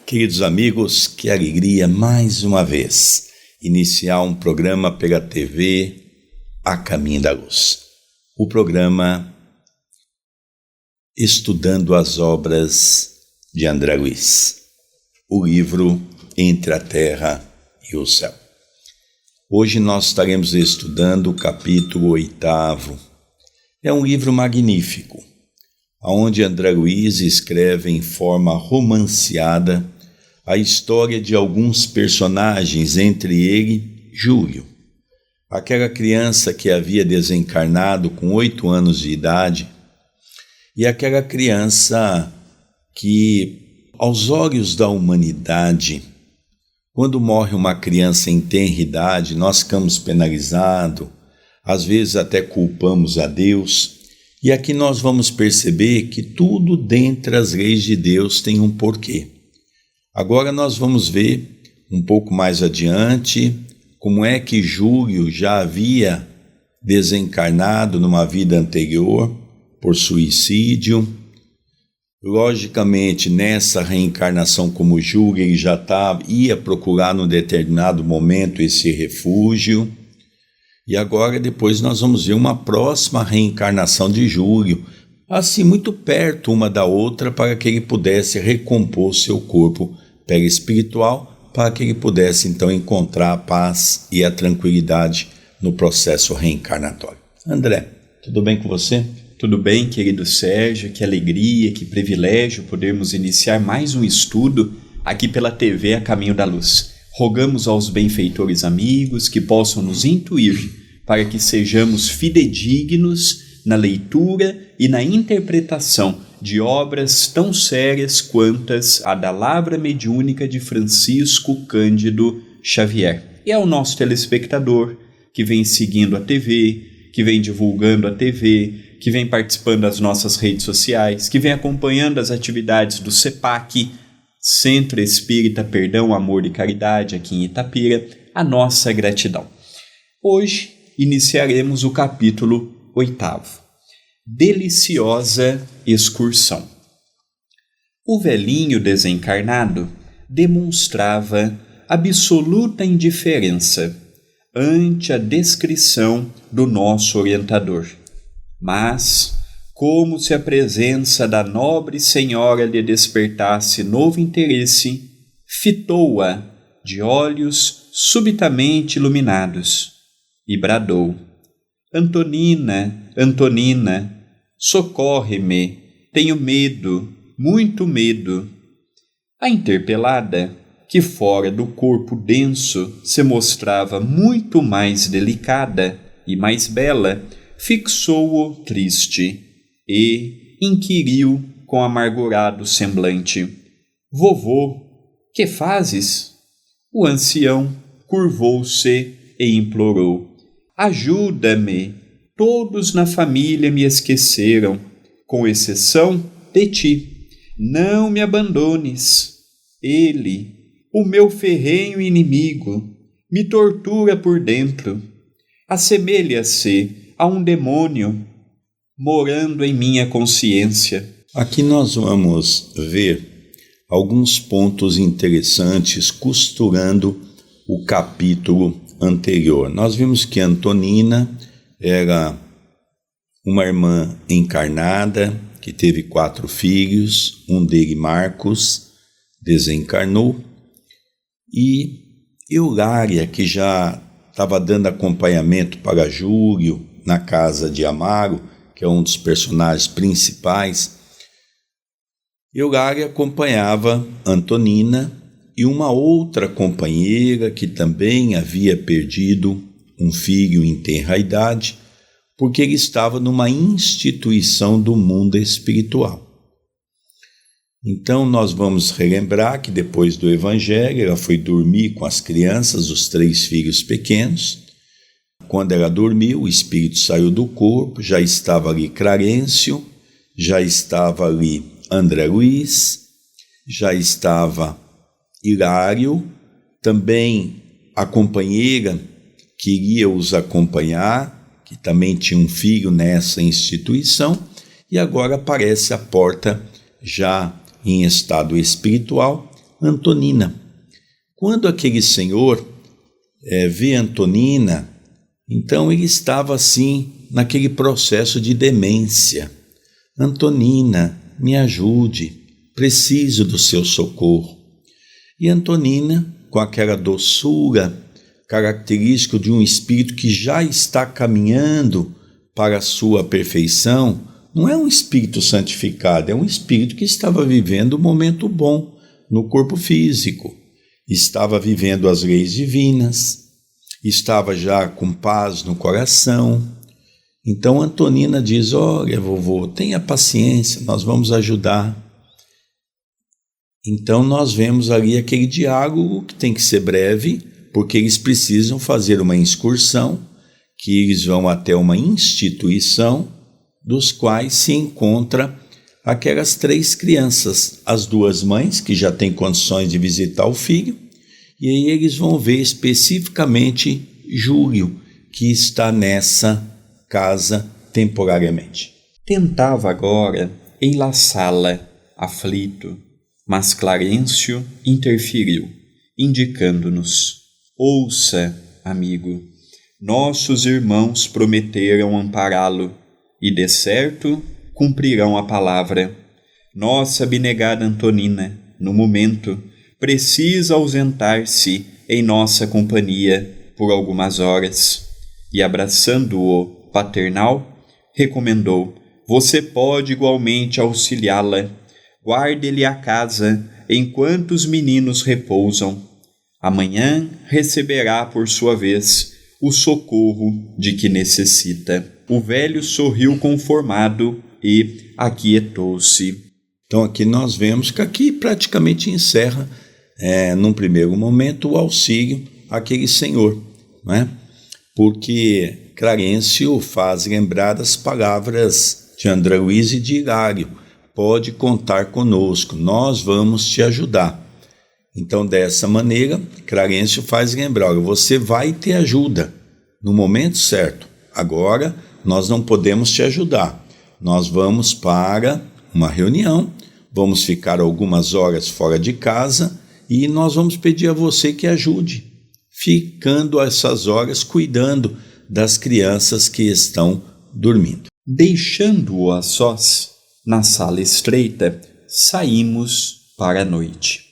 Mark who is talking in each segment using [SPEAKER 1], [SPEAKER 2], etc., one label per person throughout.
[SPEAKER 1] Queridos amigos, que alegria mais uma vez iniciar um programa pela TV A Caminho da Luz. O programa estudando as obras de André Luiz, o livro Entre a Terra e o Céu. Hoje nós estaremos estudando o capítulo 8º. É um livro magnífico, onde André Luiz escreve em forma romanceada a história de alguns personagens, entre ele, Júlio, aquela criança que havia desencarnado com 8 anos de idade, e aquela criança que, aos olhos da humanidade, quando morre uma criança em tenra idade, nós ficamos penalizados, às vezes até culpamos a Deus, e aqui nós vamos perceber que tudo dentro das leis de Deus tem um porquê. Agora nós vamos ver um pouco mais adiante como é que Júlio já havia desencarnado numa vida anterior por suicídio. Logicamente, nessa reencarnação como Júlio, ele já ia procurar num determinado momento esse refúgio. E agora depois nós vamos ver uma próxima reencarnação de Júlio, assim muito perto uma da outra, para que ele pudesse recompor seu corpo perispiritual, para que ele pudesse então encontrar a paz e a tranquilidade no processo reencarnatório. André, tudo bem com você?
[SPEAKER 2] Tudo bem, querido Sérgio, que alegria, que privilégio podermos iniciar mais um estudo aqui pela TV A Caminho da Luz. Rogamos aos benfeitores amigos que possam nos intuir para que sejamos fidedignos na leitura e na interpretação de obras tão sérias quantas a da Lavra Mediúnica de Francisco Cândido Xavier. E ao nosso telespectador que vem seguindo a TV, que vem divulgando a TV, que vem participando das nossas redes sociais, que vem acompanhando as atividades do CEPAC, Centro Espírita Perdão, Amor e Caridade, aqui em Itapira, a nossa gratidão. Hoje iniciaremos o capítulo 8º. Deliciosa excursão. O velhinho desencarnado demonstrava absoluta indiferença ante a descrição do nosso orientador. Mas, como se a presença da nobre senhora lhe despertasse novo interesse, fitou-a de olhos subitamente iluminados e bradou: Antonina, Antonina, socorre-me, tenho medo, muito medo. A interpelada, que fora do corpo denso se mostrava muito mais delicada e mais bela, fixou-o triste e inquiriu com amargurado semblante: Vovô, que fazes? O ancião curvou-se e implorou: Ajuda-me, todos na família me esqueceram, com exceção de ti. Não me abandones. Ele, o meu ferrenho inimigo, me tortura por dentro. Assemelha-se a um demônio morando em minha consciência.
[SPEAKER 1] Aqui nós vamos ver alguns pontos interessantes costurando o capítulo anterior. Nós vimos que Antonina era uma irmã encarnada que teve 4 filhos, um deles, Marcos, desencarnou, e Eulária, que já estava dando acompanhamento para Júlio na casa de Amaro, que é um dos personagens principais. Eulária acompanhava Antonina e uma outra companheira que também havia perdido um filho em tenra idade, porque ele estava numa instituição do mundo espiritual. Então nós vamos relembrar que depois do Evangelho ela foi dormir com as crianças, os 3 filhos pequenos. Quando ela dormiu, o espírito saiu do corpo, já estava ali Clarencio, já estava ali André Luiz, já estava Hilário, também a companheira que iria os acompanhar, que também tinha um filho nessa instituição, e agora aparece à porta, já em estado espiritual, Antonina. Quando aquele senhor vê Antonina, então ele estava assim, naquele processo de demência. Antonina, me ajude, preciso do seu socorro. E Antonina, com aquela doçura característica de um espírito que já está caminhando para a sua perfeição, não é um espírito santificado, é um espírito que estava vivendo um momento bom no corpo físico, estava vivendo as leis divinas, estava já com paz no coração. Então Antonina diz: olha, vovô, tenha paciência, nós vamos ajudar. Então nós vemos ali aquele diálogo que tem que ser breve, porque eles precisam fazer uma excursão, que eles vão até uma instituição, dos quais se encontra aquelas 3 crianças, as 2 mães, que já têm condições de visitar o filho, e aí eles vão ver especificamente Júlio, que está nessa casa temporariamente.
[SPEAKER 2] Tentava agora enlaçá-la, aflito, mas Clarencio interferiu, indicando-nos: ouça, amigo, nossos irmãos prometeram ampará-lo, e de certo cumprirão a palavra. Nossa abnegada Antonina, no momento, precisa ausentar-se em nossa companhia por algumas horas. E abraçando-o paternal, recomendou: você pode igualmente auxiliá-la. Guarde-lhe a casa enquanto os meninos repousam. Amanhã receberá por sua vez o socorro de que necessita. O velho sorriu conformado e aquietou-se.
[SPEAKER 1] Então aqui nós vemos que aqui praticamente encerra, num primeiro momento, o auxílio àquele senhor, não é? Porque Clarencio faz lembrar as palavras de André Luiz e de Hilário: pode contar conosco, nós vamos te ajudar. Então, dessa maneira, Clarencio faz lembrar: você vai ter ajuda no momento certo. Agora, nós não podemos te ajudar. Nós vamos para uma reunião, vamos ficar algumas horas fora de casa e nós vamos pedir a você que ajude, ficando essas horas cuidando das crianças que estão dormindo.
[SPEAKER 2] Deixando-o a sós, na sala estreita, saímos para a noite.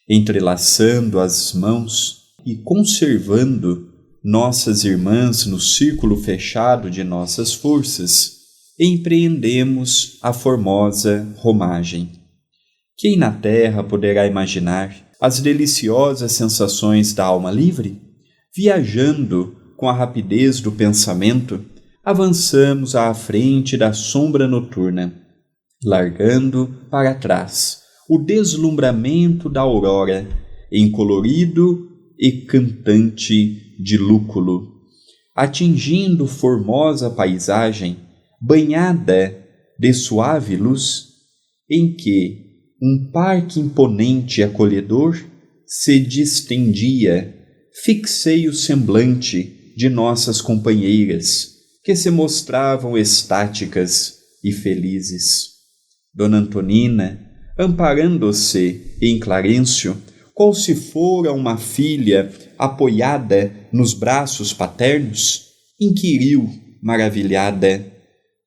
[SPEAKER 2] Entrelaçando as mãos e conservando nossas irmãs no círculo fechado de nossas forças, empreendemos a formosa romagem. Quem na terra poderá imaginar as deliciosas sensações da alma livre? Viajando com a rapidez do pensamento, avançamos à frente da sombra noturna, largando para trás o deslumbramento da aurora em colorido e cantante de lúculo, atingindo formosa paisagem banhada de suave luz, em que um parque imponente e acolhedor se distendia. Fixei o semblante de nossas companheiras, que se mostravam estáticas e felizes. Dona Antonina, amparando-se em Clarencio, qual se fora uma filha apoiada nos braços paternos, inquiriu, maravilhada: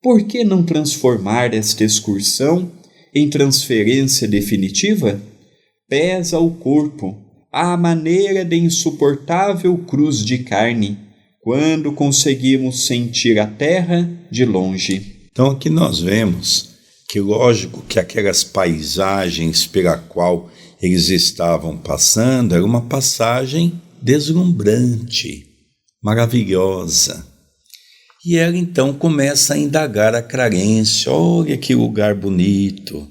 [SPEAKER 2] por que não transformar esta excursão em transferência definitiva? Pesa o corpo à maneira de insuportável cruz de carne, quando conseguimos sentir a terra de longe.
[SPEAKER 1] Então aqui nós vemos que, lógico, que aquelas paisagens pela qual eles estavam passando era uma passagem deslumbrante, maravilhosa. E ela então começa a indagar a Clarencio: olha que lugar bonito,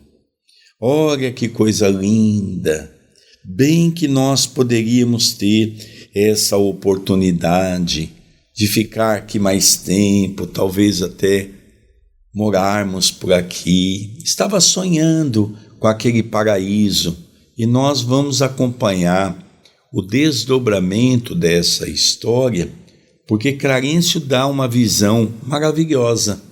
[SPEAKER 1] olha que coisa linda, bem que nós poderíamos ter essa oportunidade de ficar aqui mais tempo, talvez até morarmos por aqui. Estava sonhando com aquele paraíso. E nós vamos acompanhar o desdobramento dessa história, porque Clarencio dá uma visão maravilhosa.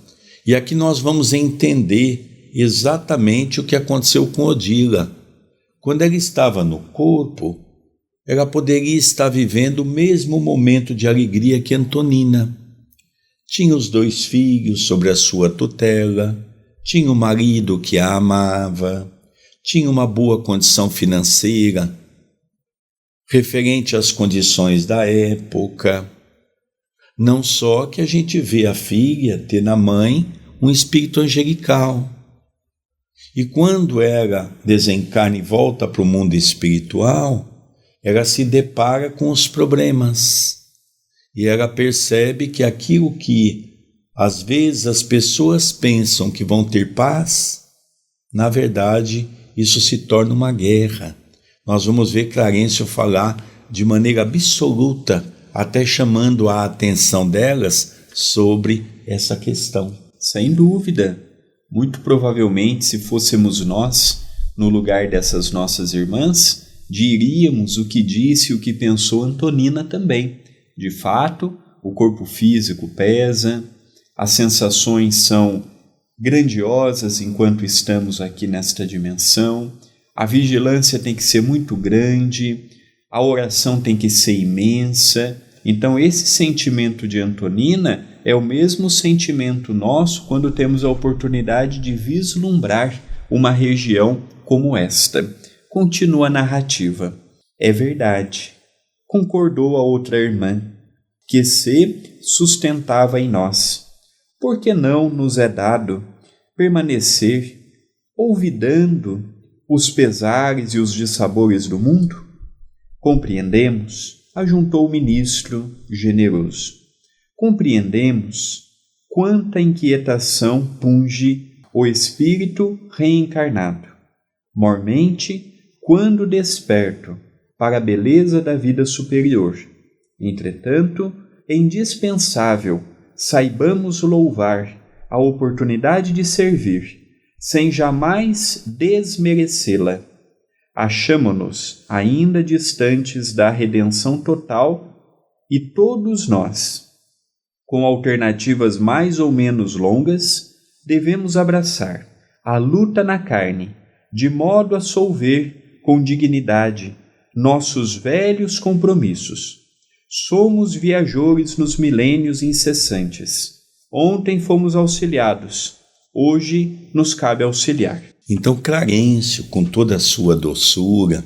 [SPEAKER 1] E aqui nós vamos entender exatamente o que aconteceu com Odila. quando ela estava no corpo, ela poderia estar vivendo o mesmo momento de alegria que Antonina. Tinha os 2 filhos sob a sua tutela, tinha o marido que a amava, tinha uma boa condição financeira, referente às condições da época. Não só que a gente vê a filha ter na mãe um espírito angelical. E quando ela desencarna e volta para o mundo espiritual, ela se depara com os problemas. E ela percebe que aquilo que às vezes as pessoas pensam que vão ter paz, na verdade, isso se torna uma guerra. Nós vamos ver Clarencio falar de maneira absoluta, até chamando a atenção delas sobre essa questão.
[SPEAKER 2] Sem dúvida. Muito provavelmente, se fôssemos nós, no lugar dessas nossas irmãs, diríamos o que disse e o que pensou Antonina também. De fato, o corpo físico pesa, as sensações são grandiosas enquanto estamos aqui nesta dimensão, a vigilância tem que ser muito grande, a oração tem que ser imensa. Então esse sentimento de Antonina é o mesmo sentimento nosso quando temos a oportunidade de vislumbrar uma região como esta. Continua a narrativa. É verdade, concordou a outra irmã, que se sustentava em nós. Por que não nos é dado permanecer olvidando os pesares e os dissabores do mundo? Compreendemos, ajuntou o ministro generoso. Compreendemos quanta inquietação punge o espírito reencarnado, mormente quando desperto para a beleza da vida superior. Entretanto, é indispensável saibamos louvar a oportunidade de servir, sem jamais desmerecê-la. Achamo-nos ainda distantes da redenção total e todos nós, com alternativas mais ou menos longas, devemos abraçar a luta na carne, de modo a solver com dignidade nossos velhos compromissos. Somos viajores nos milênios incessantes. Ontem fomos auxiliados, hoje nos cabe auxiliar.
[SPEAKER 1] Então Clarencio, com toda a sua doçura,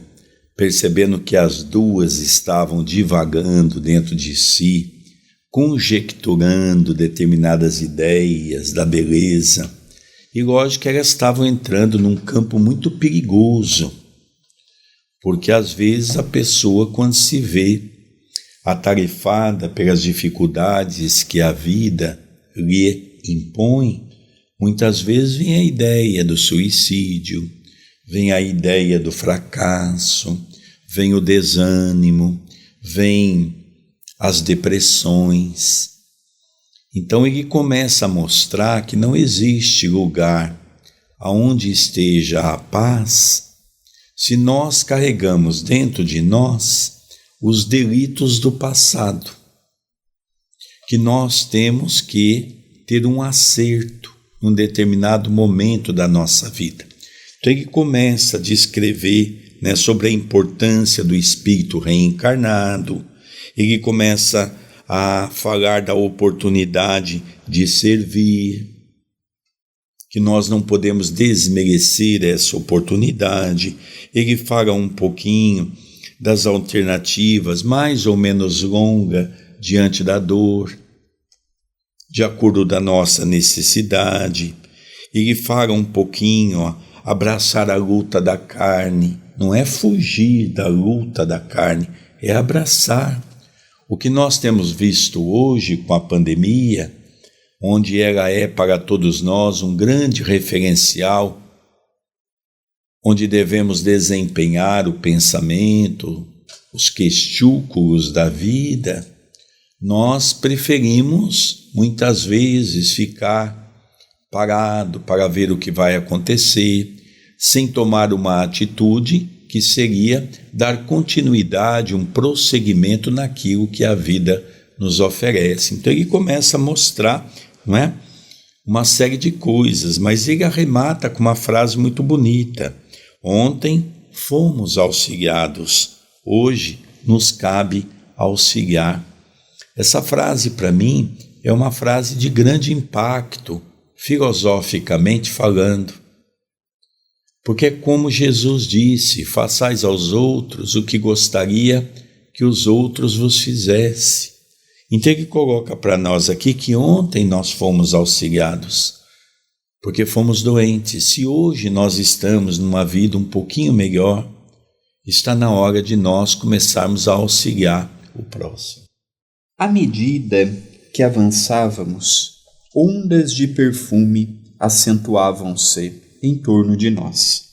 [SPEAKER 1] percebendo que as duas estavam divagando dentro de si, conjecturando determinadas ideias da beleza, e lógico que elas estavam entrando num campo muito perigoso, porque às vezes a pessoa, quando se vê atarefada pelas dificuldades que a vida lhe impõe, muitas vezes vem a ideia do suicídio, vem a ideia do fracasso, vem o desânimo, vem as depressões. Então ele começa a mostrar que não existe lugar aonde esteja a paz se nós carregamos dentro de nós os delitos do passado, que nós temos que ter um acerto num determinado momento da nossa vida. Então ele começa a descrever, sobre a importância do espírito reencarnado, ele começa a falar da oportunidade de servir, que nós não podemos desmerecer essa oportunidade. Ele fala um pouquinho das alternativas mais ou menos longas diante da dor, de acordo da nossa necessidade. Ele fala um pouquinho, abraçar a luta da carne, não é fugir da luta da carne, é abraçar. O que nós temos visto hoje com a pandemia, onde ela é para todos nós um grande referencial, onde devemos desempenhar o pensamento, os questúculos da vida, nós preferimos muitas vezes ficar parado para ver o que vai acontecer, sem tomar uma atitude que seria dar continuidade, um prosseguimento naquilo que a vida nos oferece. Então ele começa a mostrar, uma série de coisas, mas ele arremata com uma frase muito bonita. Ontem fomos auxiliados. Hoje nos cabe auxiliar. Essa frase, para mim, é uma frase de grande impacto, filosoficamente falando. Porque é como Jesus disse: façais aos outros o que gostaria que os outros vos fizessem. Então ele coloca para nós aqui que ontem nós fomos auxiliados, porque fomos doentes. Se hoje nós estamos numa vida um pouquinho melhor, está na hora de nós começarmos a auxiliar o próximo.
[SPEAKER 2] À medida que avançávamos, ondas de perfume acentuavam-se em torno de nós,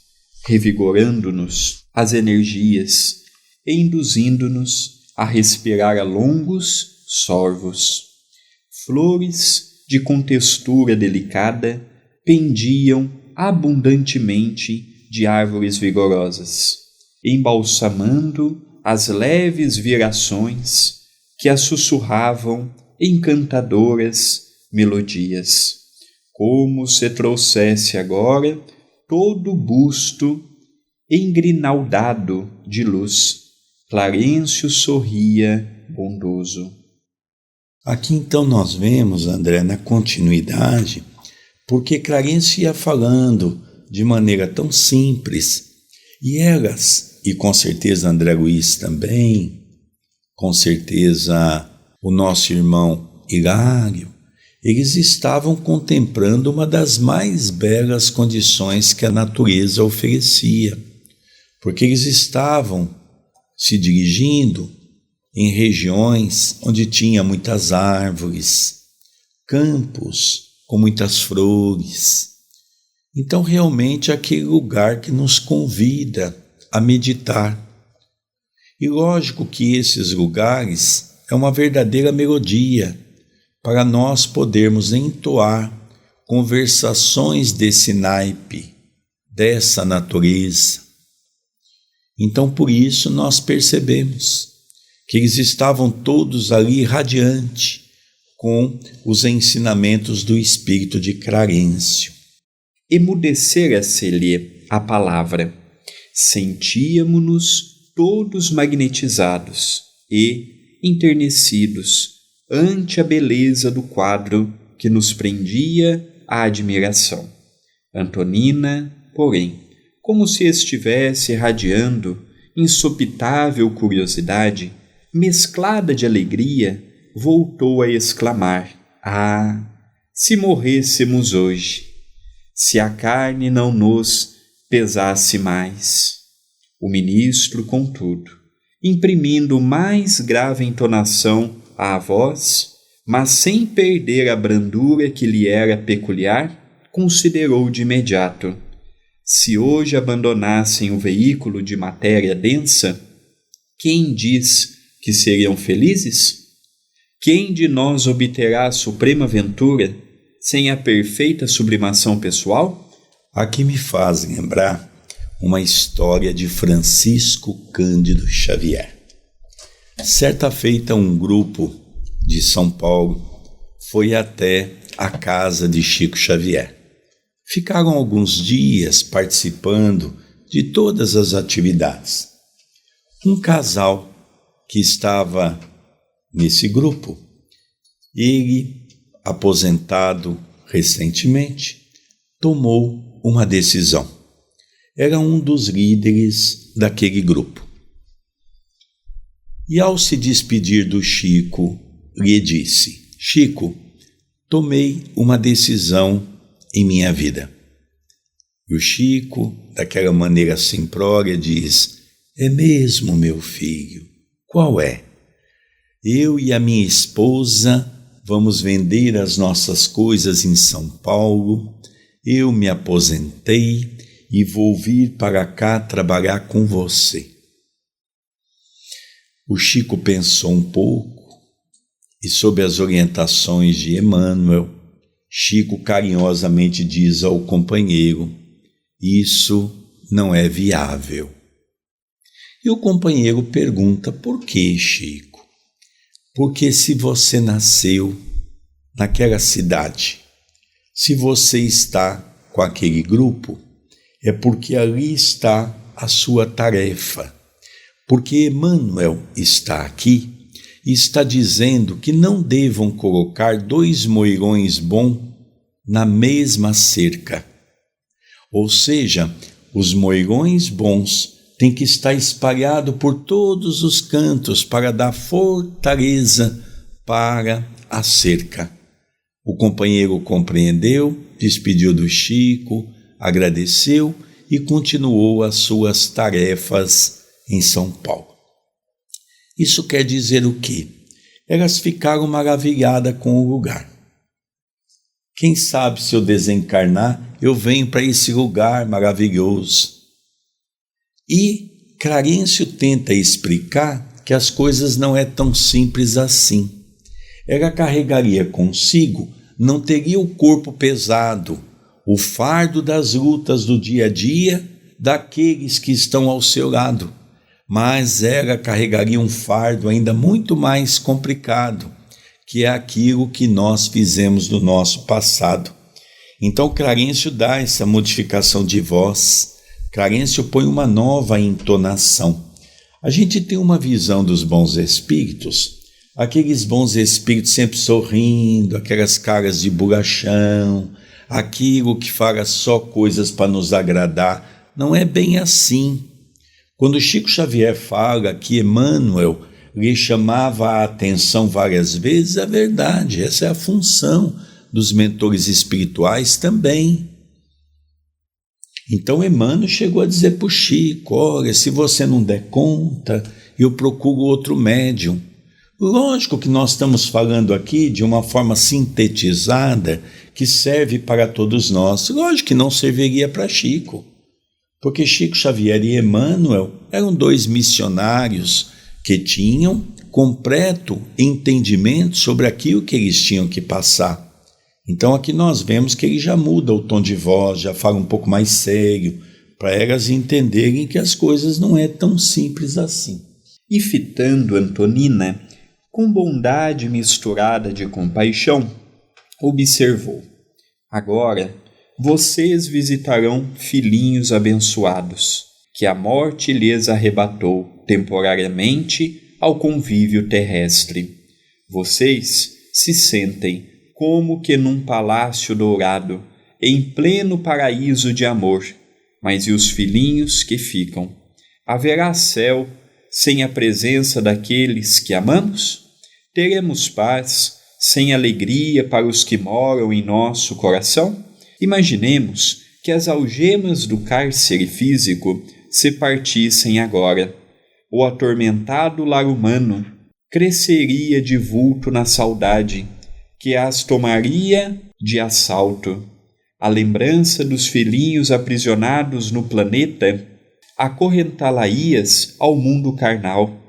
[SPEAKER 2] revigorando-nos as energias e induzindo-nos a respirar a longos sorvos. Flores de contextura delicada pendiam abundantemente de árvores vigorosas, embalsamando as leves virações que as sussurravam encantadoras melodias, como se trouxesse agora todo o busto engrinaldado de luz. Clarencio sorria bondoso.
[SPEAKER 1] Aqui então nós vemos, André, na continuidade, porque Clarencio ia falando de maneira tão simples, e elas, e com certeza André Luiz também, com certeza o nosso irmão Hilário, eles estavam contemplando uma das mais belas condições que a natureza oferecia, porque eles estavam se dirigindo em regiões onde tinha muitas árvores, campos com muitas flores. Então realmente é aquele lugar que nos convida a meditar. E lógico que esses lugares é uma verdadeira melodia para nós podermos entoar conversações desse naipe, dessa natureza. Então por isso nós percebemos que eles estavam todos ali radiante com os ensinamentos do espírito de Clarencio.
[SPEAKER 2] Emudecera-se-lhe a palavra. Sentíamo-nos todos magnetizados e enternecidos ante a beleza do quadro que nos prendia à admiração. Antonina, porém, como se estivesse irradiando insopitável curiosidade, mesclada de alegria, voltou a exclamar: ah, se morrêssemos hoje, se a carne não nos pesasse mais. O ministro, contudo, imprimindo mais grave entonação à voz, mas sem perder a brandura que lhe era peculiar, considerou de imediato: se hoje abandonassem o veículo de matéria densa, quem diz que seriam felizes? Quem de nós obterá a suprema ventura sem a perfeita sublimação pessoal?
[SPEAKER 1] Aqui me faz lembrar uma história de Francisco Cândido Xavier. Certa feita, um grupo de São Paulo foi até a casa de Chico Xavier. Ficaram alguns dias participando de todas as atividades. Um casal que estava nesse grupo, ele, aposentado recentemente, tomou uma decisão. Era um dos líderes daquele grupo. E ao se despedir do Chico, lhe disse: Chico, tomei uma decisão em minha vida. E o Chico, daquela maneira simplória, diz: é mesmo, meu filho? Qual é? Eu e a minha esposa vamos vender as nossas coisas em São Paulo, eu me aposentei e vou vir para cá trabalhar com você. O Chico pensou um pouco e, sob as orientações de Emmanuel, Chico carinhosamente diz ao companheiro: isso não é viável. E o companheiro pergunta: por que, Chico? Porque se você nasceu naquela cidade, se você está com aquele grupo, é porque ali está a sua tarefa. Porque Emmanuel está aqui e está dizendo que não devam colocar 2 moirões bons na mesma cerca. Ou seja, os moirões bons têm que estar espalhados por todos os cantos para dar fortaleza para a cerca. O companheiro compreendeu, despediu do Chico, agradeceu e continuou as suas tarefas em São Paulo. Isso quer dizer o quê? Elas ficaram maravilhadas com o lugar. Quem sabe se eu desencarnar, eu venho para esse lugar maravilhoso. E Clarencio tenta explicar que as coisas não é tão simples assim. Ela carregaria consigo, não teria o corpo pesado, o fardo das lutas do dia a dia daqueles que estão ao seu lado, mas ela carregaria um fardo ainda muito mais complicado, que é aquilo que nós fizemos no nosso passado. Então Clarencio dá essa modificação de voz, Clarencio põe uma nova entonação. A gente tem uma visão dos bons espíritos, aqueles bons espíritos sempre sorrindo, aquelas caras de bolachão, aquilo que fala só coisas para nos agradar. Não é bem assim. Quando Chico Xavier fala que Emmanuel lhe chamava a atenção várias vezes, é verdade, essa é a função dos mentores espirituais também. Então Emmanuel chegou a dizer para o Chico, olha, se você não der conta, eu procuro outro médium. Lógico que nós estamos falando aqui de uma forma sintetizada que serve para todos nós. Lógico que não serviria para Chico, porque Chico Xavier e Emmanuel eram 2 missionários que tinham completo entendimento sobre aquilo que eles tinham que passar. Então aqui nós vemos que ele já muda o tom de voz, já fala um pouco mais sério, para elas entenderem que as coisas não é tão simples assim.
[SPEAKER 2] E fitando Antonina, com bondade misturada de compaixão, observou: agora vocês visitarão filhinhos abençoados, que a morte lhes arrebatou temporariamente ao convívio terrestre. Vocês se sentem como que num palácio dourado, em pleno paraíso de amor, mas e os filhinhos que ficam? Haverá céu sem a presença daqueles que amamos? Teremos paz sem alegria para os que moram em nosso coração? Imaginemos que as algemas do cárcere físico se partissem agora. O atormentado lar humano cresceria de vulto na saudade, que as tomaria de assalto. A lembrança dos filhinhos aprisionados no planeta acorrentá-la-ias ao mundo carnal,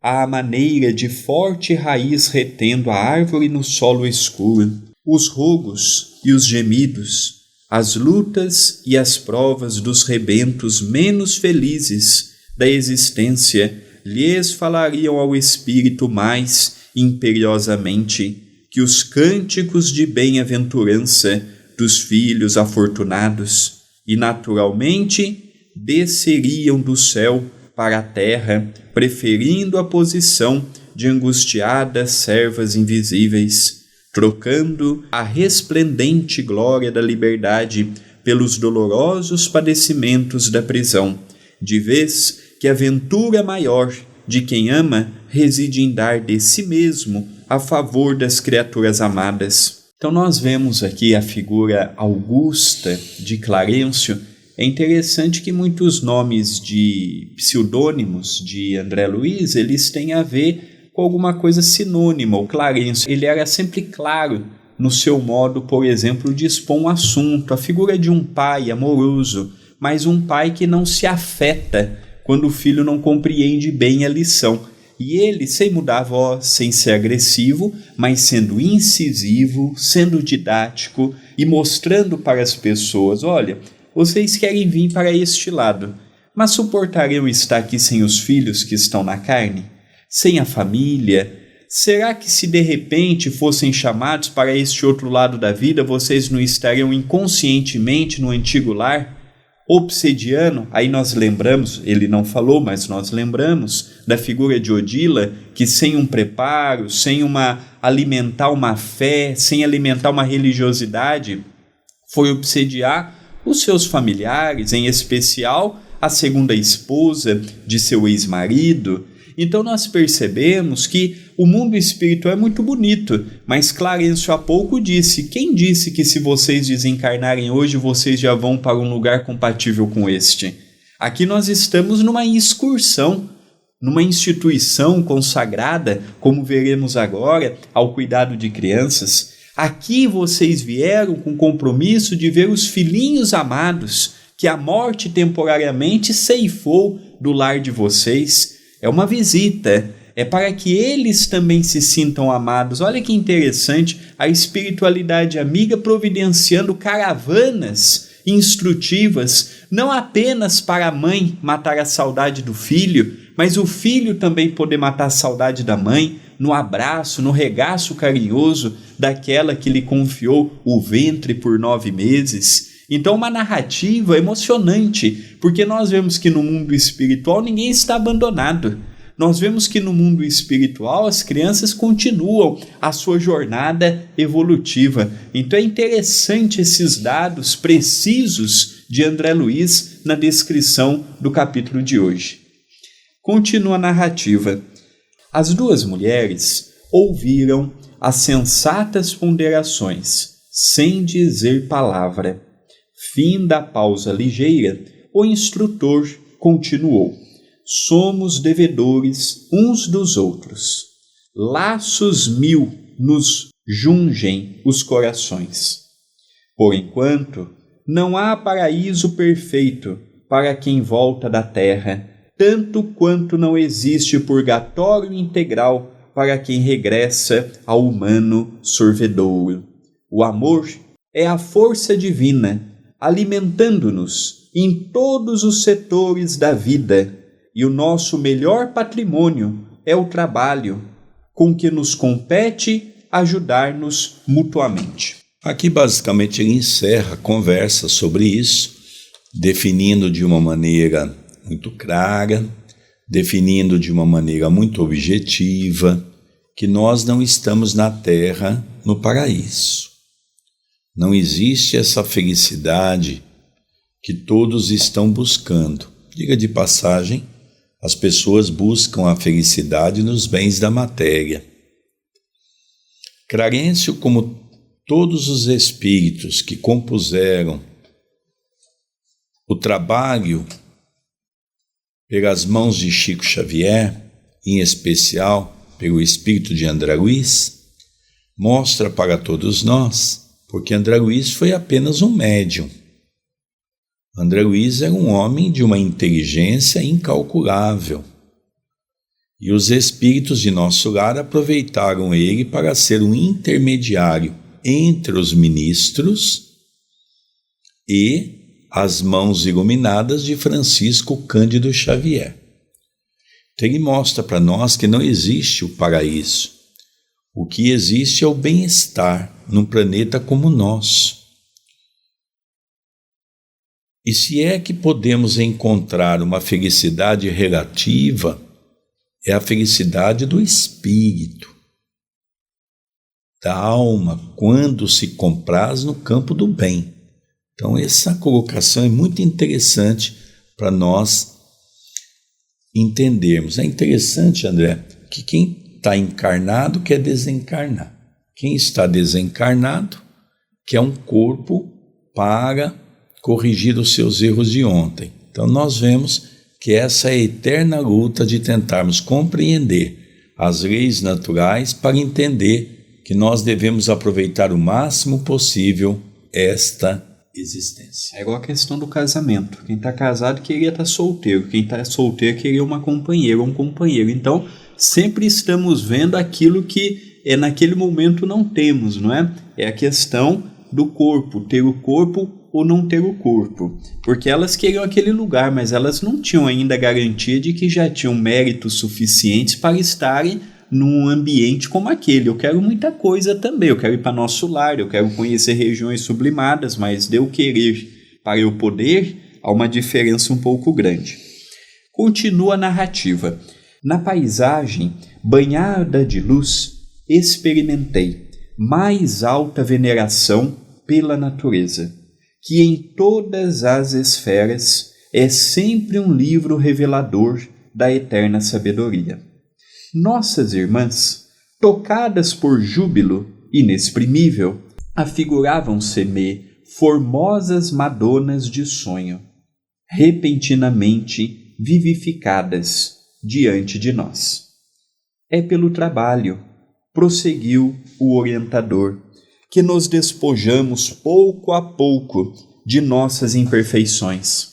[SPEAKER 2] à maneira de forte raiz retendo a árvore no solo escuro. Os rogos e os gemidos, as lutas e as provas dos rebentos menos felizes da existência lhes falariam ao espírito mais imperiosamente que os cânticos de bem-aventurança dos filhos afortunados, e naturalmente desceriam do céu para a terra, preferindo a posição de angustiadas servas invisíveis, trocando a resplendente glória da liberdade pelos dolorosos padecimentos da prisão, de vez que a ventura maior de quem ama reside em dar de si mesmo a favor das criaturas amadas. Então nós vemos aqui a figura augusta de Clarencio. É interessante que muitos nomes de pseudônimos de André Luiz, eles têm a ver com alguma coisa sinônima. O Clarencio, ele era sempre claro no seu modo, por exemplo, de expor um assunto, a figura de um pai amoroso, mas um pai que não se afeta quando o filho não compreende bem a lição. E ele, sem mudar a voz, sem ser agressivo, mas sendo incisivo, sendo didático e mostrando para as pessoas, olha, vocês querem vir para este lado, mas suportariam estar aqui sem os filhos que estão na carne? Sem a família? Será que se de repente fossem chamados para este outro lado da vida, vocês não estariam inconscientemente no antigo lar? obsediano, aí nós lembramos, ele não falou, mas nós lembramos da figura de Odila, que sem um preparo, sem alimentar uma fé, sem alimentar uma religiosidade, foi obsediar os seus familiares, em especial a segunda esposa de seu ex-marido. Então nós percebemos que o mundo espiritual é muito bonito, mas Clarencio há pouco disse: quem disse que se vocês desencarnarem hoje, vocês já vão para um lugar compatível com este? Aqui nós estamos numa excursão, numa instituição consagrada, como veremos agora, ao cuidado de crianças. Aqui vocês vieram com o compromisso de ver os filhinhos amados que a morte temporariamente ceifou do lar de vocês. É uma visita, é para que eles também se sintam amados. Olha que interessante, a espiritualidade amiga providenciando caravanas instrutivas, não apenas para a mãe matar a saudade do filho, mas o filho também poder matar a saudade da mãe, no abraço, no regaço carinhoso daquela que lhe confiou o ventre por 9 meses. Então, uma narrativa emocionante, porque nós vemos que no mundo espiritual ninguém está abandonado. Nós vemos que no mundo espiritual as crianças continuam a sua jornada evolutiva. Então é interessante esses dados precisos de André Luiz na descrição do capítulo de hoje. Continua a narrativa. As 2 mulheres ouviram as sensatas ponderações, sem dizer palavra. Fim da pausa ligeira, o instrutor continuou: somos devedores uns dos outros. Laços 1000 nos jungem os corações. Por enquanto, não há paraíso perfeito para quem volta da terra, tanto quanto não existe purgatório integral para quem regressa ao humano sorvedouro. O amor é a força divina, alimentando-nos em todos os setores da vida, e o nosso melhor patrimônio é o trabalho, com que nos compete ajudar-nos mutuamente.
[SPEAKER 1] Aqui basicamente ele encerra a conversa sobre isso, definindo de uma maneira muito clara, definindo de uma maneira muito objetiva, que nós não estamos na terra no paraíso. Não existe essa felicidade que todos estão buscando. Diga de passagem, as pessoas buscam a felicidade nos bens da matéria. Clarencio, como todos os espíritos que compuseram o trabalho pelas mãos de Chico Xavier, em especial pelo espírito de André Luiz, mostra para todos nós, porque André Luiz foi apenas um médium. André Luiz era um homem de uma inteligência incalculável. E os espíritos de nosso lar aproveitaram ele para ser um intermediário entre os ministros e as mãos iluminadas de Francisco Cândido Xavier. Então ele mostra para nós que não existe o paraíso. O que existe é o bem-estar num planeta como o nosso. E se é que podemos encontrar uma felicidade relativa, é a felicidade do espírito, da alma, quando se compraz no campo do bem. Então essa colocação é muito interessante para nós entendermos. É interessante, André, que quem está encarnado quer desencarnar. Quem está desencarnado quer um corpo para corrigir os seus erros de ontem. Então nós vemos que essa é a eterna luta de tentarmos compreender as leis naturais para entender que nós devemos aproveitar o máximo possível esta existência.
[SPEAKER 2] É igual a questão do casamento. Quem está casado queria estar solteiro. Quem está solteiro queria uma companheira ou um companheiro. Então, sempre estamos vendo aquilo que naquele momento não temos, não é? É a questão do corpo, ter o corpo ou não ter o corpo. Porque elas queriam aquele lugar, mas elas não tinham ainda a garantia de que já tinham méritos suficientes para estarem num ambiente como aquele. Eu quero muita coisa também, eu quero ir para nosso lar, eu quero conhecer regiões sublimadas, mas de eu querer para eu poder, há uma diferença um pouco grande. Continua a narrativa. Na paisagem banhada de luz, experimentei mais alta veneração pela natureza, que em todas as esferas é sempre um livro revelador da eterna sabedoria. Nossas irmãs, tocadas por júbilo inexprimível, afiguravam-se-me formosas madonas de sonho, repentinamente vivificadas diante de nós. É pelo trabalho, prosseguiu o orientador, que nos despojamos pouco a pouco de nossas imperfeições.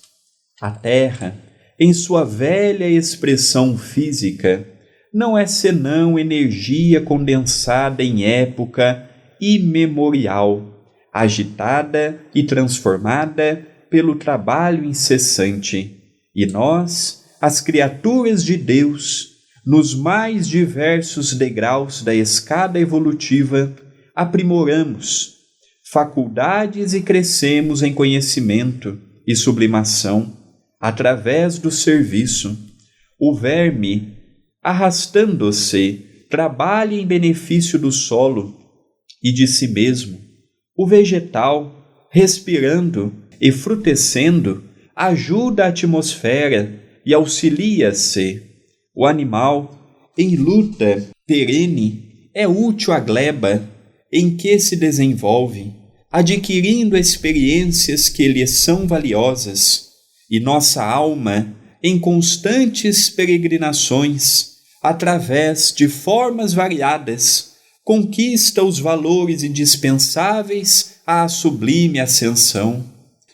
[SPEAKER 2] A terra, em sua velha expressão física, não é senão energia condensada em época imemorial, agitada e transformada pelo trabalho incessante, e nós, as criaturas de Deus, nos mais diversos degraus da escada evolutiva, aprimoramos faculdades e crescemos em conhecimento e sublimação através do serviço. O verme, arrastando-se, trabalha em benefício do solo e de si mesmo. O vegetal, respirando e frutescendo, ajuda a atmosfera e auxilia-se. O animal, em luta perene, é útil à gleba em que se desenvolve, adquirindo experiências que lhe são valiosas, e nossa alma, em constantes peregrinações, através de formas variadas, conquista os valores indispensáveis à sublime ascensão.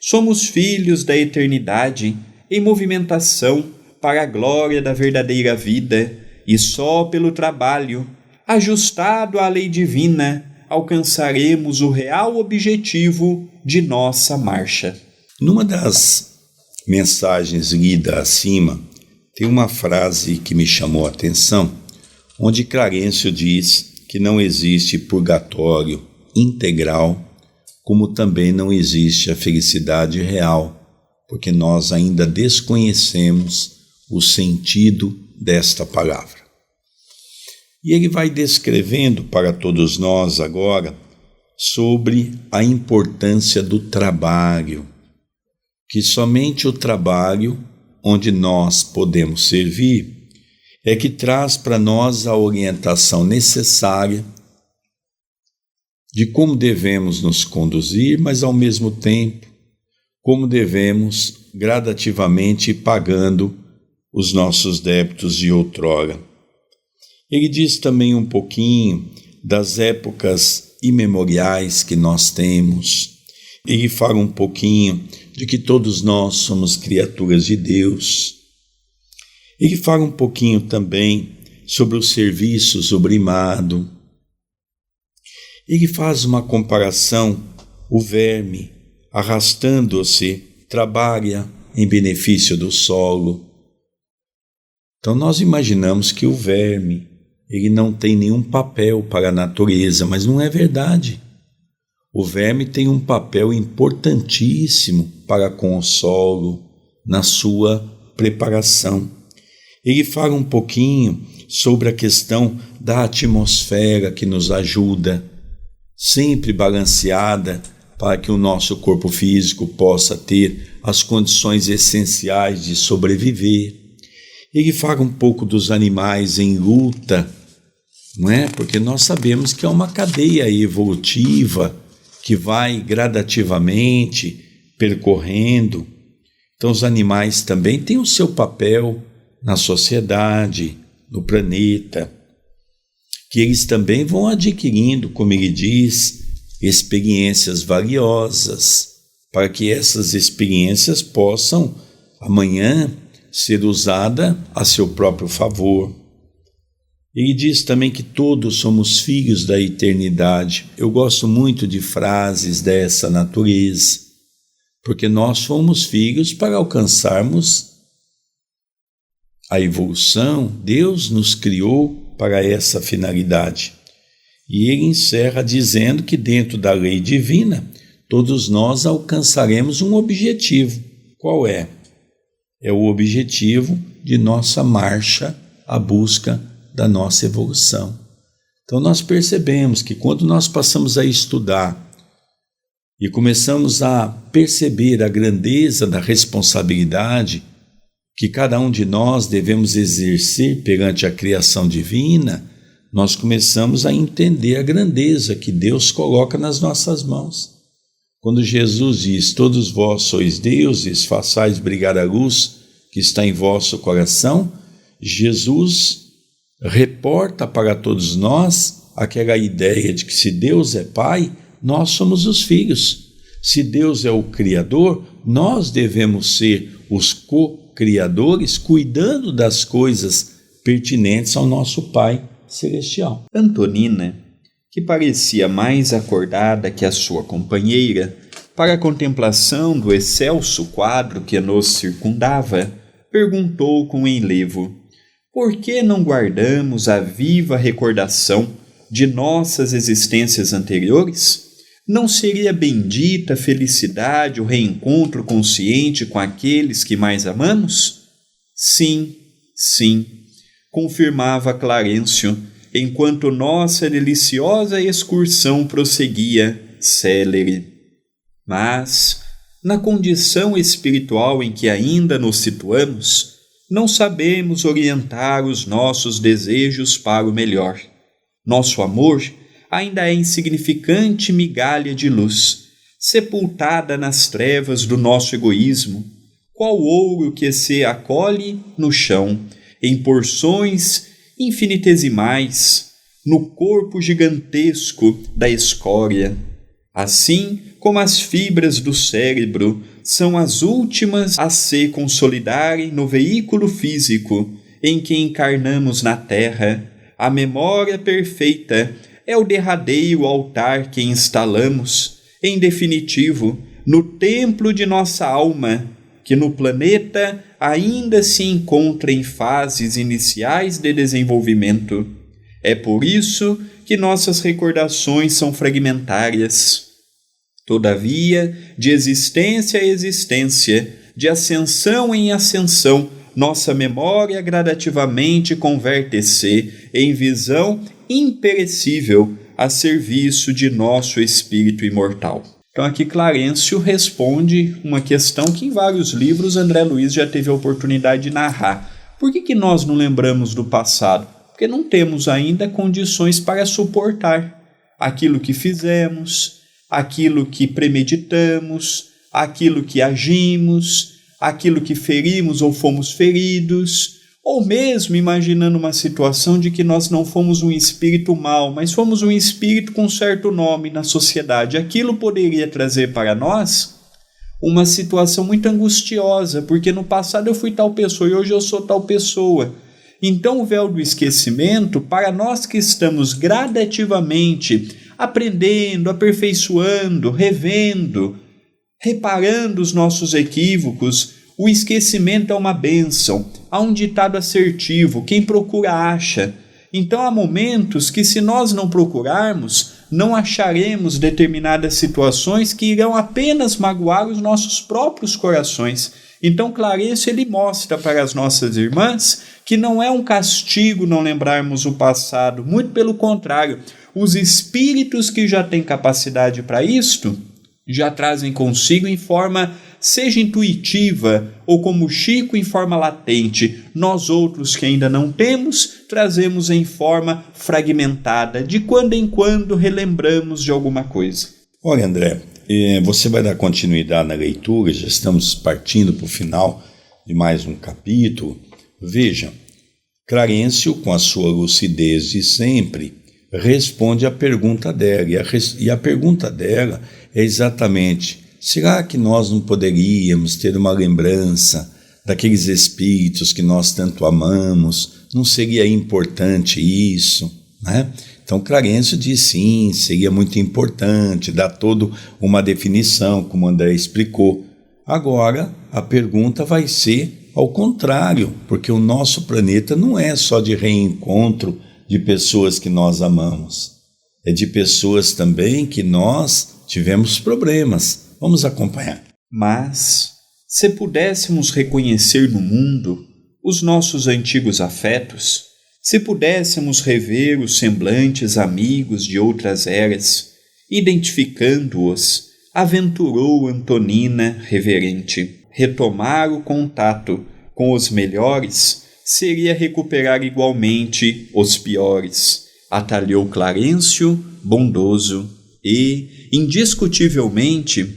[SPEAKER 2] Somos filhos da eternidade, em movimentação para a glória da verdadeira vida, e só pelo trabalho, ajustado à lei divina, alcançaremos o real objetivo de nossa marcha.
[SPEAKER 1] Numa das mensagens lidas acima, tem uma frase que me chamou a atenção, onde Clarencio diz que não existe purgatório integral, como também não existe a felicidade real, porque nós ainda desconhecemos o sentido desta palavra. E ele vai descrevendo para todos nós agora sobre a importância do trabalho, que somente o trabalho onde nós podemos servir é que traz para nós a orientação necessária de como devemos nos conduzir, mas ao mesmo tempo como devemos gradativamente ir pagando os nossos débitos de outrora. Ele diz também um pouquinho das épocas imemoriais que nós temos. Ele fala um pouquinho de que todos nós somos criaturas de Deus. Ele fala um pouquinho também sobre o serviço sublimado. Ele faz uma comparação, o verme, arrastando-se, trabalha em benefício do solo. Então nós imaginamos que o verme, ele não tem nenhum papel para a natureza, mas não é verdade. O verme tem um papel importantíssimo para com o solo, na sua preparação. Ele fala um pouquinho sobre a questão da atmosfera que nos ajuda, sempre balanceada, para que o nosso corpo físico possa ter as condições essenciais de sobreviver. Ele fala um pouco dos animais em luta, não é? Porque nós sabemos que é uma cadeia evolutiva que vai gradativamente percorrendo. Então os animais também têm o seu papel na sociedade, no planeta, que eles também vão adquirindo, como ele diz, experiências valiosas, para que essas experiências possam amanhã ser usada a seu próprio favor. Ele diz também que todos somos filhos da eternidade. Eu gosto muito de frases dessa natureza, porque nós fomos filhos para alcançarmos a evolução. Deus nos criou para essa finalidade. E ele encerra dizendo que dentro da lei divina, todos nós alcançaremos um objetivo, qual é? É o objetivo de nossa marcha à busca da nossa evolução. Então nós percebemos que quando nós passamos a estudar e começamos a perceber a grandeza da responsabilidade que cada um de nós devemos exercer perante a criação divina, nós começamos a entender a grandeza que Deus coloca nas nossas mãos. Quando Jesus diz, todos vós sois deuses, façais brilhar a luz que está em vosso coração, Jesus reporta para todos nós aquela ideia de que se Deus é Pai, nós somos os filhos. Se Deus é o Criador, nós devemos ser os co-criadores, cuidando das coisas pertinentes ao nosso Pai Celestial.
[SPEAKER 2] Antonina, que parecia mais acordada que a sua companheira, para a contemplação do excelso quadro que nos circundava, perguntou com enlevo: por que não guardamos a viva recordação de nossas existências anteriores? Não seria bendita felicidade o reencontro consciente com aqueles que mais amamos? Sim, sim, confirmava Clarencio, enquanto nossa deliciosa excursão prosseguia célere. Mas, na condição espiritual em que ainda nos situamos, não sabemos orientar os nossos desejos para o melhor. Nosso amor ainda é insignificante migalha de luz, sepultada nas trevas do nosso egoísmo, qual ouro que se acolhe no chão, em porções infinitesimais, no corpo gigantesco da escória. Assim como as fibras do cérebro são as últimas a se consolidarem no veículo físico em que encarnamos na terra, a memória perfeita é o derradeiro altar que instalamos, em definitivo, no templo de nossa alma, que no planeta ainda se encontra em fases iniciais de desenvolvimento. É por isso que nossas recordações são fragmentárias. Todavia, de existência a existência, de ascensão em ascensão, nossa memória gradativamente converte-se em visão imperecível a serviço de nosso espírito imortal. Então aqui Clarencio responde uma questão que em vários livros André Luiz já teve a oportunidade de narrar. Por que nós não lembramos do passado? Porque não temos ainda condições para suportar aquilo que fizemos, aquilo que premeditamos, aquilo que agimos, aquilo que ferimos ou fomos feridos, ou mesmo imaginando uma situação de que nós não fomos um espírito mau, mas fomos um espírito com certo nome na sociedade. Aquilo poderia trazer para nós uma situação muito angustiosa, porque no passado eu fui tal pessoa e hoje eu sou tal pessoa. Então o véu do esquecimento, para nós que estamos gradativamente aprendendo, aperfeiçoando, revendo, reparando os nossos equívocos, o esquecimento é uma bênção. Há um ditado assertivo: quem procura acha. Então há momentos que, se nós não procurarmos, não acharemos determinadas situações que irão apenas magoar os nossos próprios corações. Então Clarencio ele mostra para as nossas irmãs que não é um castigo não lembrarmos o passado, muito pelo contrário, os espíritos que já têm capacidade para isto já trazem consigo em forma, seja intuitiva ou como Chico em forma latente. Nós outros que ainda não temos, trazemos em forma fragmentada. De quando em quando relembramos de alguma coisa.
[SPEAKER 1] Olha, André, você vai dar continuidade na leitura, já estamos partindo para o final de mais um capítulo. Veja, Clarencio, com a sua lucidez de sempre, responde à pergunta dela, e a pergunta dela é exatamente: será que nós não poderíamos ter uma lembrança daqueles espíritos que nós tanto amamos? Não seria importante isso, né? Então Clarencio diz sim, seria muito importante, dá toda uma definição, como o André explicou. Agora, a pergunta vai ser ao contrário, porque o nosso planeta não é só de reencontro de pessoas que nós amamos, é de pessoas também que nós tivemos problemas. Vamos acompanhar.
[SPEAKER 2] Mas, Se pudéssemos reconhecer no mundo os nossos antigos afetos, se pudéssemos rever os semblantes amigos de outras eras, identificando-os, aventurou Antonina reverente. Retomar o contato com os melhores seria recuperar igualmente os piores, atalhou Clarencio, bondoso, e, indiscutivelmente,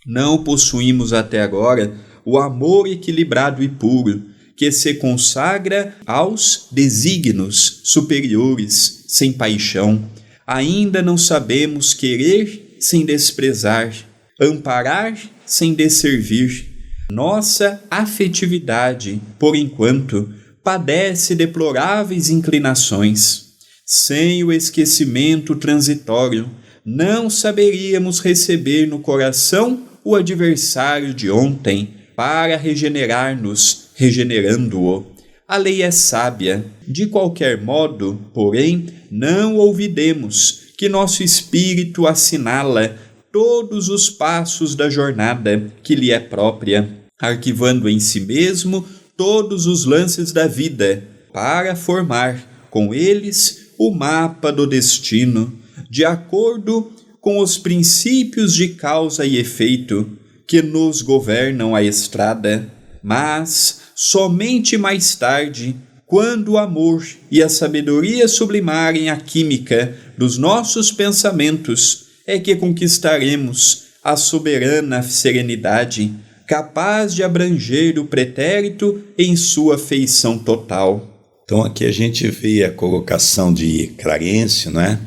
[SPEAKER 2] não possuímos até agora o amor equilibrado e puro que se consagra aos desígnios superiores sem paixão. Ainda não sabemos querer sem desprezar, amparar sem desservir. Nossa afetividade, por enquanto, padece deploráveis inclinações. Sem o esquecimento transitório, não saberíamos receber no coração o adversário de ontem para regenerar-nos, regenerando-o. A lei é sábia. De qualquer modo, porém, não olvidemos que nosso espírito assinala todos os passos da jornada que lhe é própria, arquivando em si mesmo todos os lances da vida, para formar com eles o mapa do destino, de acordo com os princípios de causa e efeito que nos governam a estrada. Mas somente mais tarde, quando o amor e a sabedoria sublimarem a química dos nossos pensamentos, é que conquistaremos a soberana serenidade, capaz de abranger o pretérito em sua feição total.
[SPEAKER 1] Então aqui a gente vê a colocação de Clarencio, né?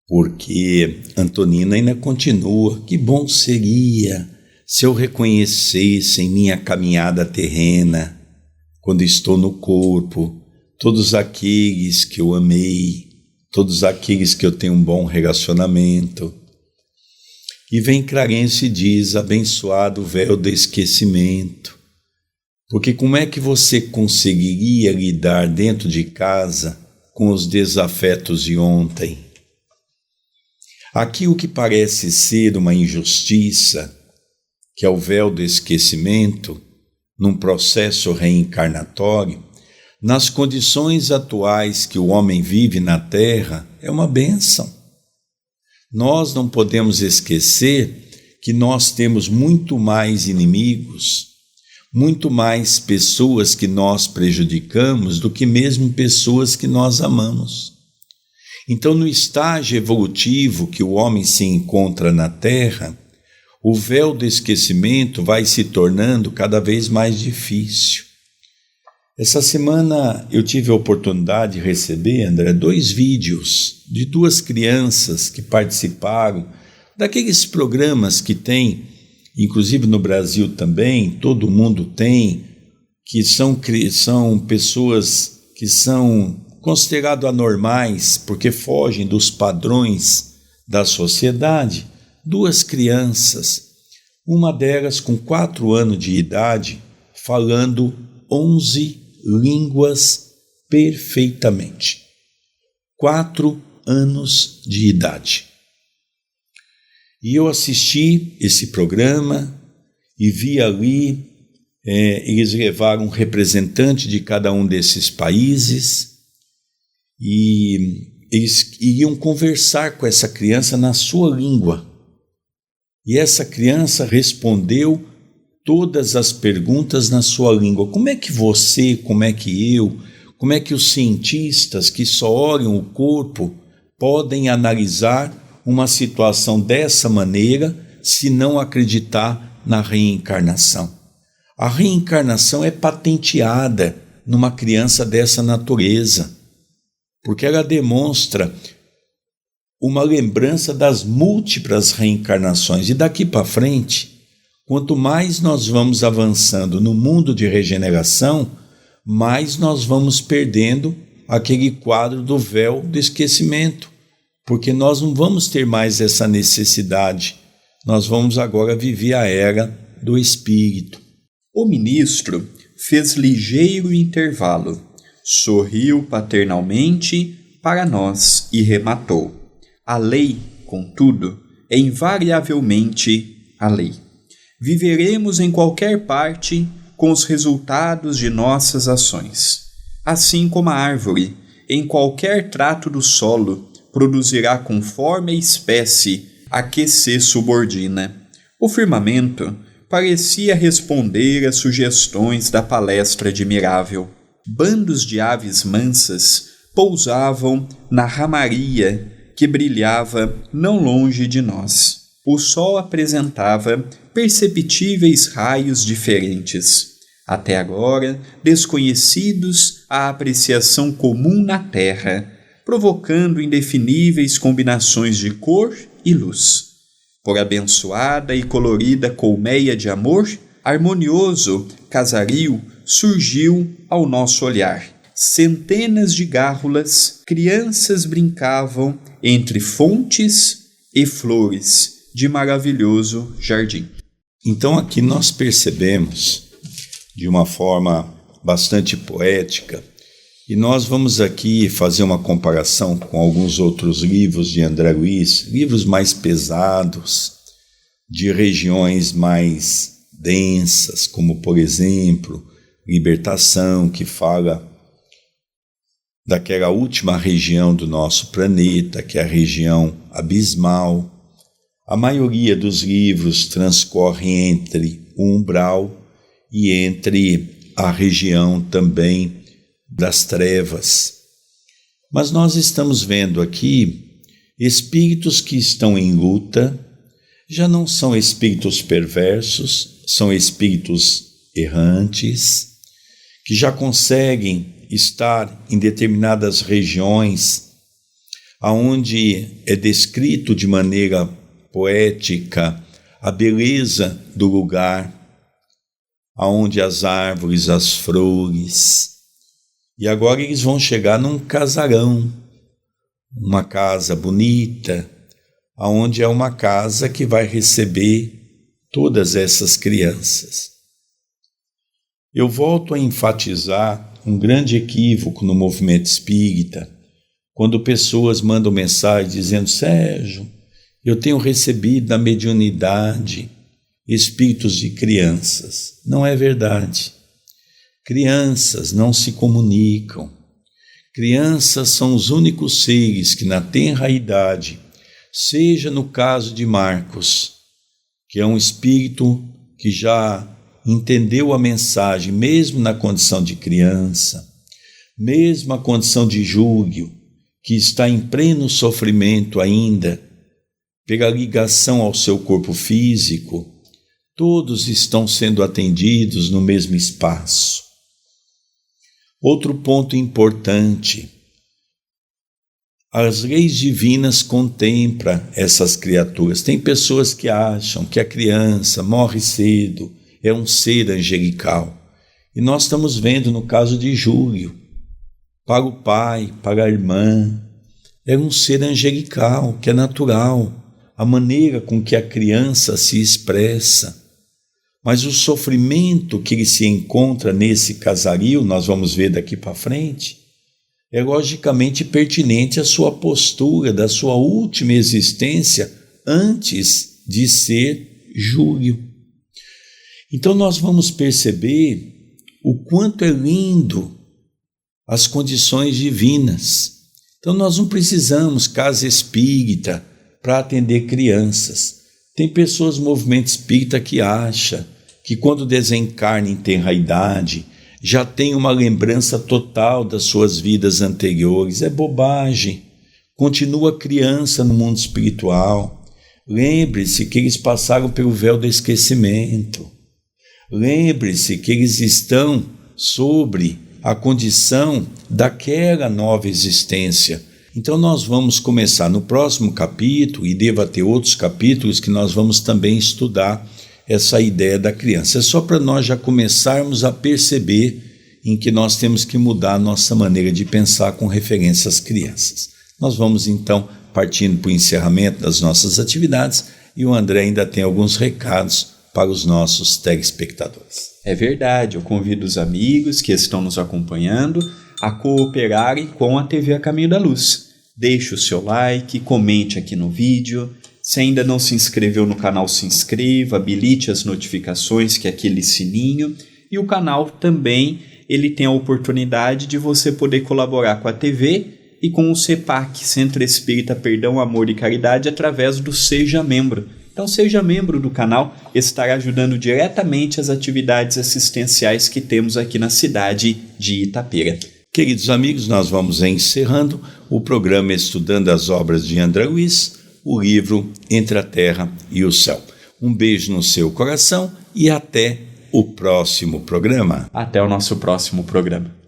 [SPEAKER 1] Porque Antonina ainda continua. Que bom seria se eu reconhecesse em minha caminhada terrena, quando estou no corpo, todos aqueles que eu amei, todos aqueles que eu tenho um bom relacionamento. E vem Clarencio e diz: abençoado o véu do esquecimento. Porque como é que você conseguiria lidar dentro de casa com os desafetos de ontem? Aqui o que parece ser uma injustiça, que é o véu do esquecimento, num processo reencarnatório, nas condições atuais que o homem vive na Terra, é uma bênção. Nós não podemos esquecer que nós temos muito mais inimigos, muito mais pessoas que nós prejudicamos do que mesmo pessoas que nós amamos. Então, no estágio evolutivo que o homem se encontra na Terra, o véu do esquecimento vai se tornando cada vez mais difícil. Essa semana eu tive a oportunidade de receber, André, 2 vídeos de 2 crianças que participaram daqueles programas que tem, inclusive no Brasil também, todo mundo tem, que são pessoas que são consideradas anormais porque fogem dos padrões da sociedade. 2 crianças, uma delas com 4 anos de idade, falando 11 línguas perfeitamente. 4 anos de idade. E eu assisti esse programa e vi ali, eles levaram um representante de cada um desses países e eles iriam conversar com essa criança na sua língua. E essa criança respondeu todas as perguntas na sua língua. Como é que você, como é que eu, como é que os cientistas que só olham o corpo podem analisar uma situação dessa maneira se não acreditar na reencarnação? A reencarnação é patenteada numa criança dessa natureza, porque ela demonstra uma lembrança das múltiplas reencarnações. E daqui para frente, quanto mais nós vamos avançando no mundo de regeneração, mais nós vamos perdendo aquele quadro do véu do esquecimento, porque nós não vamos ter mais essa necessidade. Nós vamos agora viver a era do espírito.
[SPEAKER 2] O ministro fez ligeiro intervalo, sorriu paternalmente para nós e rematou: a lei, contudo, é invariavelmente a lei. Viveremos em qualquer parte com os resultados de nossas ações. Assim como a árvore, em qualquer trato do solo, produzirá conforme a espécie a que se subordina. O firmamento parecia responder às sugestões da palestra admirável. Bandos de aves mansas pousavam na ramaria que brilhava não longe de nós. O sol apresentava perceptíveis raios diferentes, até agora desconhecidos à apreciação comum na terra, provocando indefiníveis combinações de cor e luz. Por abençoada e colorida colmeia de amor, harmonioso casario surgiu ao nosso olhar. Centenas de gárrulas, crianças brincavam entre fontes e flores de maravilhoso jardim.
[SPEAKER 1] Então aqui nós percebemos, de uma forma bastante poética, e nós vamos aqui fazer uma comparação com alguns outros livros de André Luiz, livros mais pesados, de regiões mais densas, como por exemplo, Libertação, que fala daquela última região do nosso planeta, que é a região abismal. A maioria dos livros transcorre entre o umbral e entre a região também das trevas. Mas nós estamos vendo aqui espíritos que estão em luta, já não são espíritos perversos, são espíritos errantes, que já conseguem estar em determinadas regiões aonde é descrito de maneira poética a beleza do lugar, aonde as árvores, as flores. E agora eles vão chegar num casarão, uma casa bonita, aonde é uma casa que vai receber todas essas crianças. Eu volto a enfatizar um grande equívoco no movimento espírita, quando pessoas mandam mensagem dizendo: Sérgio, eu tenho recebido da mediunidade espíritos de crianças. Não é verdade. Crianças não se comunicam. Crianças são os únicos seres que na tenra idade, seja no caso de Marcos, que é um espírito que já entendeu a mensagem, mesmo na condição de criança, mesmo a condição de Júlio, que está em pleno sofrimento ainda, pela ligação ao seu corpo físico, todos estão sendo atendidos no mesmo espaço. Outro ponto importante: as leis divinas contemplam essas criaturas. Tem pessoas que acham que a criança morre cedo, é um ser angelical. E nós estamos vendo no caso de Júlio, para o pai, para a irmã, é um ser angelical, que é natural, a maneira com que a criança se expressa. Mas o sofrimento que ele se encontra nesse casario, nós vamos ver daqui para frente, é logicamente pertinente à sua postura da sua última existência antes de ser Júlio. Então nós vamos perceber o quanto é lindo as condições divinas. Então nós não precisamos casa espírita para atender crianças. Tem pessoas no movimento espírita que acham que quando desencarna em tenra idade, já tem uma lembrança total das suas vidas anteriores. É bobagem. Continua criança no mundo espiritual. Lembre-se que eles passaram pelo véu do esquecimento. Lembre-se que eles estão sobre a condição daquela nova existência. Então nós vamos começar no próximo capítulo, e deva ter outros capítulos que nós vamos também estudar essa ideia da criança. É só para nós já começarmos a perceber em que nós temos que mudar a nossa maneira de pensar com referência às crianças. Nós vamos então partindo para o encerramento das nossas atividades, e o André ainda tem alguns recados para os nossos telespectadores.
[SPEAKER 2] É verdade, eu convido os amigos que estão nos acompanhando a cooperarem com a TV A Caminho da Luz. Deixe o seu like, comente aqui no vídeo, Se ainda não se inscreveu no canal, se inscreva, habilite as notificações, que é aquele sininho. E o canal também, ele tem a oportunidade de você poder colaborar com a TV e com o CEPAC, Centro Espírita Perdão, Amor e Caridade, através do Seja Membro. Então seja membro do canal, estará ajudando diretamente as atividades assistenciais que temos aqui na cidade de Itapira.
[SPEAKER 1] Queridos amigos, nós vamos encerrando o programa Estudando as Obras de André Luiz, o livro Entre a Terra e o Céu. Um beijo no seu coração e até o próximo programa.
[SPEAKER 2] Até o nosso próximo programa.